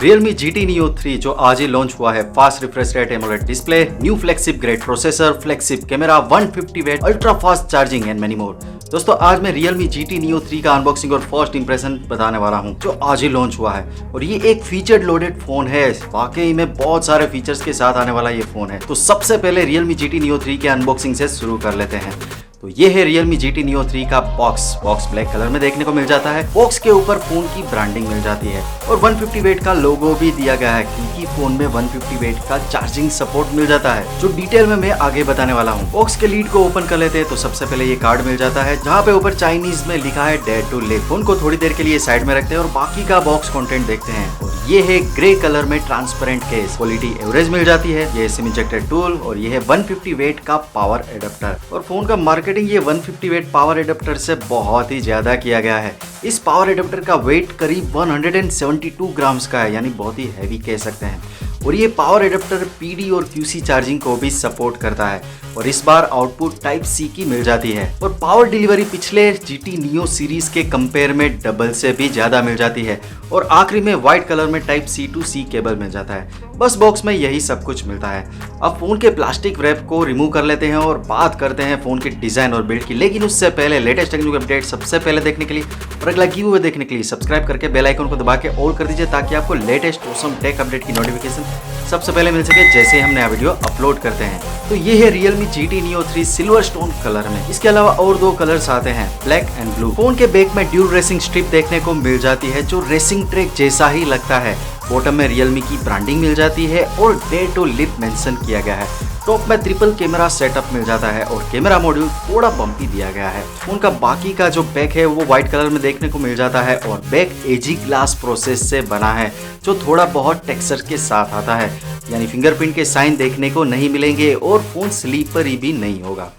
Realme GT Neo 3 जो आज ही launch हुआ है, fast refresh rate AMOLED display, new flagship grade processor, flagship camera, 150 what ultra fast charging and many more. दोस्तों आज मैं Realme GT Neo 3 का unboxing और फर्स्ट इंप्रेशन बताने वाला हूं, जो आज ही लॉन्च हुआ है। और ये एक फीचर लोडेड फोन है, वाकई में बहुत सारे फीचर्स के साथ आने वाला ये फोन है। तो सबसे पहले Realme GT Neo 3 के अनबॉक्सिंग से शुरू कर लेते हैं। तो ये है Realme GT Neo 3 का बॉक्स ब्लैक कलर में देखने को मिल जाता है। बॉक्स के ऊपर फोन की ब्रांडिंग मिल जाती है और 150 वॉट का लोगो भी दिया गया है, क्योंकि फोन में 150 वॉट का चार्जिंग सपोर्ट मिल जाता है, जो डिटेल में मैं आगे बताने वाला हूँ। बॉक्स के लीड को ओपन कर लेते हैं तो सबसे पहले ये कार्ड मिल जाता है, जहाँ पे ऊपर चाइनीज में लिखा है डेयर टू लिव। फोन को थोड़ी देर के लिए साइड में रखते हैं और बाकी का बॉक्स कंटेंट देखते हैं। और ये है ग्रे कलर में ट्रांसपेरेंट केस, क्वालिटी एवरेज मिल जाती है, ये सिम इंजेक्टेड टूल और ये है 150 वॉट का पावर एडेप्टर। और फोन का मार्केटिंग ये 150 वॉट पावर एडेप्टर से बहुत ही ज्यादा किया गया है। इस पावर एडेप्टर का वेट करीब 172 ग्राम्स का है, यानी बहुत ही हैवी कह सकते हैं। और ये पावर एडेप्टर PD और QC चार्जिंग को भी सपोर्ट करता है और इस बार आउटपुट टाइप C की मिल जाती है। और पावर डिलीवरी पिछले GT Neo सीरीज के कंपेयर में डबल से भी ज्यादा मिल जाती है। और आखिरी में व्हाइट कलर में type C to C cable मिल जाता है। बस बॉक्स में यही सब कुछ मिलता है। अब फोन के प्लास्टिक रैप को रिमूव कर लेते हैं और बात करते हैं फोन के डिजाइन और बिल्ड की। लेकिन उससे पहले लेटेस्ट टेक्निकल अपडेट सबसे पहले देखने के लिए और अगला गिव अवे देखने के लिए सब्सक्राइब करके बेल आइकन को दबा के ऑल कर दीजिए, ताकि आपको लेटेस्ट ऑसम टेक अपडेट की नोटिफिकेशन सबसे पहले मिल सके जैसे ही हम नया वीडियो अपलोड करते हैं। तो ये है Realme GT Neo 3 silver stone colour में। इसके अलावा और दो कलर्स आते हैं, ब्लैक एंड ब्लू। फोन के बैक में ड्यूल रेसिंग स्ट्रिप देखने को मिल जाती है, जो रेसिंग ट्रैक जैसा ही लगता है। बॉटम में Realme की ब्रांडिंग मिल जाती है और डेयर टू लिव मेंशन किया गया है। टॉप में ट्रिपल कैमरा सेटअप मिल जाता है और कैमरा मॉड्यूल थोड़ा बम्पी दिया गया है। फोन का बाकी का जो बैक है वो व्हाइट कलर में देखने को मिल जाता है और बैक एजी ग्लास प्रोसेस से बना है, जो थोड़ा बहुत टेक्सचर के साथ आता है, यानी फिंगरप्रिंट के साइन देखने को नहीं मिलेंगे और फोन स्लीपरी भी नहीं होगा।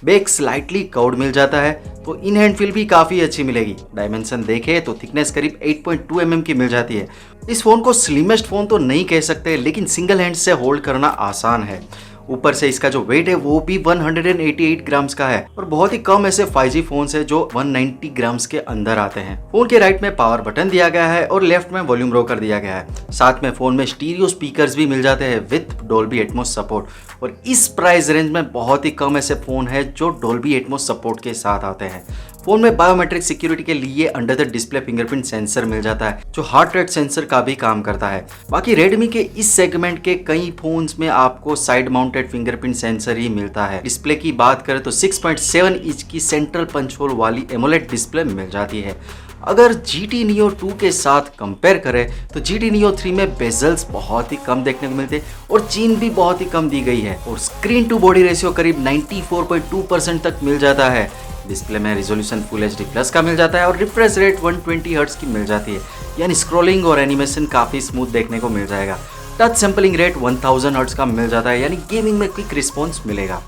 बैक स्लाइटली कर्व्ड मिल जाता है, तो इन हैंड फील भी काफ़ी अच्छी मिलेगी। डायमेंशन देखें तो थिकनेस करीब 8.2 mm की मिल जाती है। इस फोन को स्लिमेस्ट फोन तो नहीं कह सकते, लेकिन सिंगल हैंड से होल्ड करना आसान है। ऊपर से इसका जो वेट है वो भी 188 ग्राम्स का है और बहुत ही कम ऐसे 5G फोन है जो 190 ग्राम्स के अंदर आते हैं। फोन के राइट में पावर बटन दिया गया है और लेफ्ट में वॉल्यूम रोकर दिया गया है। साथ में फोन में स्टीरियो स्पीकर्स भी मिल जाते हैं विद डोल्बी एटमॉस सपोर्ट। और इस प्राइस रेंज में बहुत ही कम ऐसे फोन है जो डोल्बी एटमॉस सपोर्ट के साथ आते हैं। फोन में बायोमेट्रिक सिक्योरिटी के लिए under the display fingerprint sensor मिल जाता है, जो हार्ट रेट सेंसर का भी काम करता है। बाकी Redmi के इस सेगमेंट के कई फोन्स में आपको साइड माउंटेड फिंगरप्रिंट सेंसर ही मिलता है। डिस्प्ले की बात करें तो 6.7 इंच की सेंट्रल पंच होल वाली एमोलेड डिस्प्ले मिल जाती है। अगर GT Neo 2 के साथ कंपेयर करें तो GT Neo 3 में बेजल्स बहुत ही कम देखने को मिलते और चीन भी बहुत ही कम दी गई है और स्क्रीन टू बॉडी रेशियो करीब 94.2% तक मिल जाता है। डिस्प्ले में रिजोल्यूशन फुल HD प्लस का मिल जाता है और रिफ्रेश रेट 120 हर्ट्ज की मिल जाती है, यानी स्क्रॉलिंग और एनिमेशन काफ़ी स्मूथ देखने को मिल जाएगा। टच सैंपलिंग रेट 1000 हर्ट्ज का मिल जाता है, यानी गेमिंग में क्विक रिस्पॉन्स मिलेगा।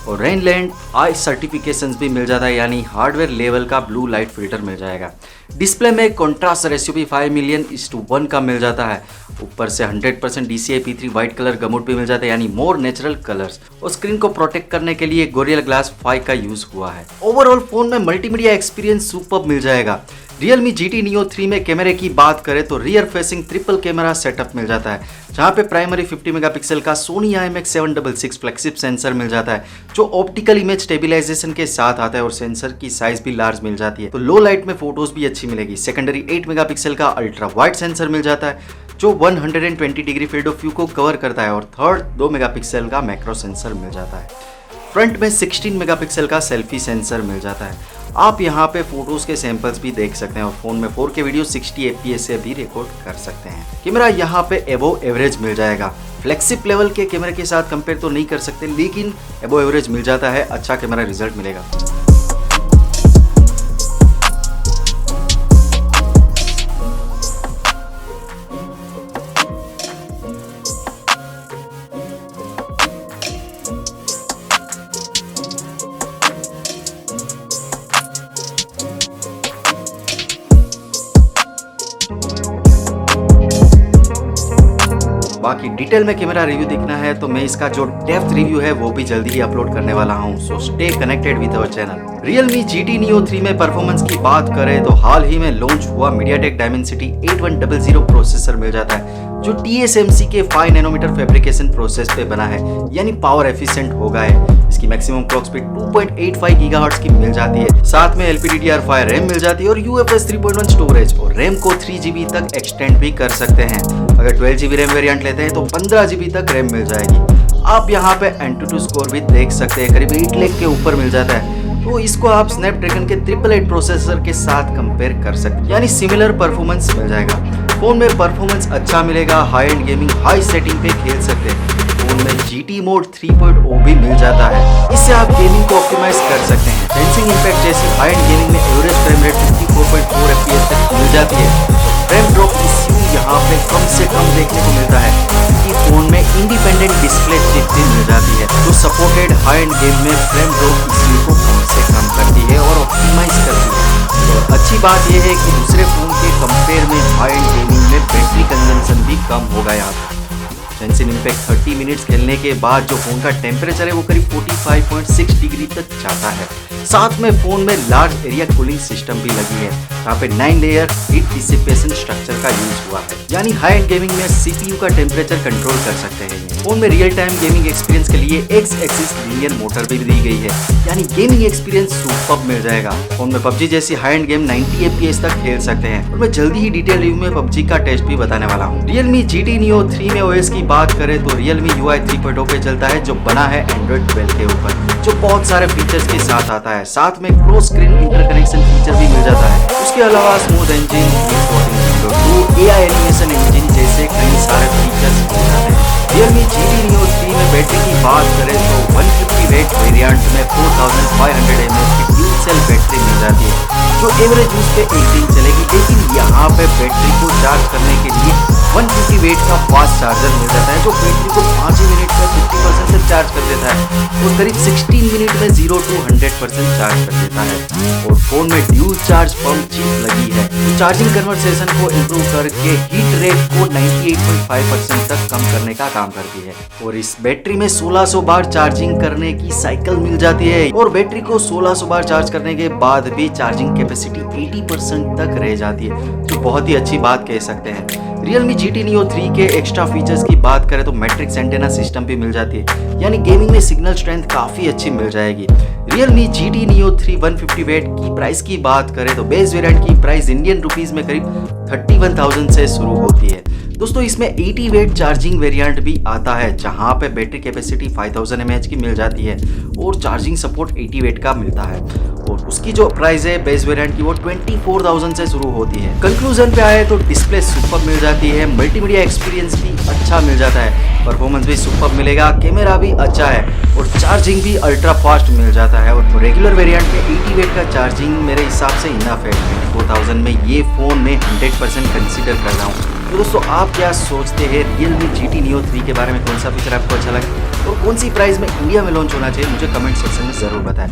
और रेनलैंड आई सर्टिफिकेशंस भी मिल जाता है, यानी हार्डवेयर लेवल का ब्लू लाइट फिल्टर मिल जाएगा। डिस्प्ले में कॉन्ट्रास्ट रेशियो भी 5:1 का मिल जाता है। ऊपर से 100% DCI P3 white colour Gamot भी मिल जाता है, यानी मोर नेचुरल कलर्स। और स्क्रीन को प्रोटेक्ट करने के लिए गोरिल्ला ग्लास 5 का यूज हुआ है। ओवरऑल फोन में मल्टीमीडिया एक्सपीरियंस सुपर्ब मिल जाएगा। Realme GT Neo 3 में कैमरे की बात करें तो rear facing triple camera setup मिल जाता है, जहां पे प्राइमरी 50 मेगापिक्सल का Sony IMX766 फ्लैगशिप सेंसर मिल जाता है, जो ऑप्टिकल इमेज स्टेबलाइजेशन के साथ आता है और सेंसर की साइज भी लार्ज मिल जाती है, तो लो लाइट में फोटोज भी अच्छी मिलेगी। सेकेंडरी 8 मेगापिक्सल का अल्ट्रा वाइड सेंसर मिल जाता है, जो 120 डिग्री फील्ड ऑफ व्यू को कवर करता है और थर्ड 2 मेगापिक्सल का मैक्रो सेंसर मिल जाता है। फ्रंट में 16 मेगापिक्सल का सेल्फी सेंसर मिल जाता है। आप यहाँ पे फोटोज के सैंपल्स भी देख सकते हैं और फोन में 4K वीडियो 60 FPS से भी रिकॉर्ड कर सकते हैं। कैमरा यहाँ पे एबो एवरेज मिल जाएगा। फ्लैगशिप लेवल के कैमरे के साथ कंपेयर तो नहीं कर सकते, लेकिन एबो एवरेज मिल जाता है, अच्छा कैमरा रिजल्ट मिलेगा। बाकी डिटेल में कैमरा रिव्यू देखना है तो मैं इसका जो डेप्थ रिव्यू है वो भी जल्दी ही अपलोड करने वाला हूँ, so stay connected with our channel. Realme GT Neo 3 में परफॉर्मेंस की बात करें तो हाल ही में लॉन्च हुआ MediaTek Dimensity 8100 प्रोसेसर मिल जाता है जो TSMC के 5 नैनोमीटर फैब्रिकेशन प्रोसेस पे बना है, यानी पावर एफिशिएंट होगा है। इसकी मैक्सिमम क्लॉक स्पीड 2.85 गीगाहर्ट्ज की मिल जाती है, साथ में LPDDR5 रैम मिल जाती है और UFS 3.1 स्टोरेज, और रैम को 3GB तक एक्सटेंड भी कर सकते हैं। अगर 12GB रैम वेरिएंट लेते हैं तो 15GB तक रैम मिल जाएगी। आप यहाँ पे Antutu स्कोर भी देख सकते हैं, करीब 8 लाख के ऊपर मिल जाता है, तो इसको आप स्नैपड्रैगन के 888 प्रोसेसर के साथ कंपेयर कर सकते हैं, यानी सिमिलर परफॉर्मेंस मिल जाएगा। फोन में परफॉर्मेंस अच्छा मिलेगा, high and gaming high setting पे खेल सकते हैं। फोन में GT मोड 3.0 भी मिल जाता है, इससे आप गेमिंग को ऑप्टिमाइज कर सकते हैं। सेंसिंग इंपैक्ट जैसी हाई एंड गेमिंग में एवरेज फ्रेम रेट 54.4 FPS तक मिल जाती है। फ्रेम ड्रॉप इश्यू यहाँ पे कम से कम देखने को मिलता है, क्योंकि फोन में इंडिपेंडेंट डिस्प्ले चिप भी मिल जाती है जो सपोर्टेड हाई एंड गेम में फ्रेम ड्रॉप इश्यू को कम से कम करती है और ऑप्टिमाइज करती है। और अच्छी बात यह है कि दूसरे फोन के कंपेयर में हाई एंड गेमिंग में बैटरी कंजम्पशन भी कम होगा। यहाँ सेंसिंग इंपैक्ट 30 मिनट्स खेलने के बाद जो फोन का टेम्परेचर है वो करीब 45.6 डिग्री तक जाता है। साथ में फोन में लार्ज एरिया कूलिंग सिस्टम भी लगी है, यहाँ पे 9 लेयर हीट डिसिपेशन स्ट्रक्चर का यूज हुआ है, यानी हाई एंड गेमिंग में CPU का टेम्परेचर कंट्रोल कर सकते हैं। फोन में रियल टाइम गेमिंग एक्सपीरियंस के लिए X एक्सिस लीनियर मोटर भी दी गई है, यानी गेमिंग एक्सपीरियंस सुपर्ब मिल जाएगा। फोन में PUBG जैसी हाई एंड गेम 90 FPS तक खेल सकते हैं, और मैं जल्दी ही डिटेल रिव्यू में PUBG का टेस्ट भी बताने वाला हूँ। Realme GT Neo 3 में OS की बात करें तो Realme UI 3.0 पे चलता है, जो बना है Android 12 के ऊपर, जो बहुत सारे फीचर्स के साथ आता है। साथ में क्रॉस स्क्रीन इंटरकनेक्शन फीचर भी मिल जाता है। उसके अलावा smooth engine, AI animation engine जैसे कई सारे फीचर्स मिल जाते हैं। Realme GT Neo 3 में बैटरी की बात करें तो 150 वेट वेरिएंट में 4500 mAh की ड्यूल सेल बैटरी मिल जाती है, जो एवरेज यूज पे 1 दिन चलेगी। लेकिन यहाँ पे बैटरी को चार्ज करने के लिए 150 वेट का फास्ट चार्जर मिल जाता है, जो बैटरी को 5 ही मिनट में 50% तक चार्ज कर देता है और करीब 16 मिनट में 0 to 100% चार्ज कर देता है। और फोन में ड्यूल चार्ज पंप चिप लगी है, जो चार्जिंग कन्वर्सेशन को इम्प्रूव करके हीट रेट को 98.5% तक कम करने का काम करती है। और इस बैटरी में 1600 बार चार्जिंग करने की साइकिल मिल जाती है, और बैटरी को 1600 बार चार्ज करने के बाद भी चार्जिंग कैपेसिटी 80% तक रह जाती है, जो बहुत ही अच्छी बात कह सकते हैं। Realme GT Neo 3 के एक्स्ट्रा फीचर्स की बात करें तो मैट्रिक्स एंटेना सिस्टम भी मिल जाती है, यानी गेमिंग में सिग्नल स्ट्रेंथ काफी अच्छी मिल जाएगी। Realme GT Neo 3 150 वेट की प्राइस की बात करें तो बेस वेरिएंट की प्राइस इंडियन रुपीस में करीब 31,000 से शुरू होती है। दोस्तों इसमें 80 वेट चार्जिंग वेरिएंट भी आता है, जहां पे बैटरी कैपेसिटी 5000 mAh की मिल जाती है और चार्जिंग सपोर्ट 80 वेट का मिलता है, और उसकी जो प्राइस है बेस वेरिएंट की वो 24,000 से शुरू होती है। कंक्लूजन पे आए तो डिस्प्ले सुपर मिल जाती है, मल्टीमीडिया एक्सपीरियंस भी अच्छा मिल जाता है, परफॉर्मेंस भी सुपर मिलेगा, कैमरा भी अच्छा है और चार्जिंग भी अल्ट्रा फास्ट मिल जाता है। और रेगुलर वेरिएंट में 80 वेट का चार्जिंग मेरे हिसाब से इनफ है। 24,000 में ये फोन में 100% कंसीडर कर रहा हूँ। तो दोस्तों आप क्या सोचते हैं Realme GT Neo 3 के बारे में? कौन सा फीचर आपको अच्छा लगा और कौन सी प्राइस में इंडिया में लॉन्च होना चाहिए? मुझे कमेंट सेक्शन में जरूर बताएं।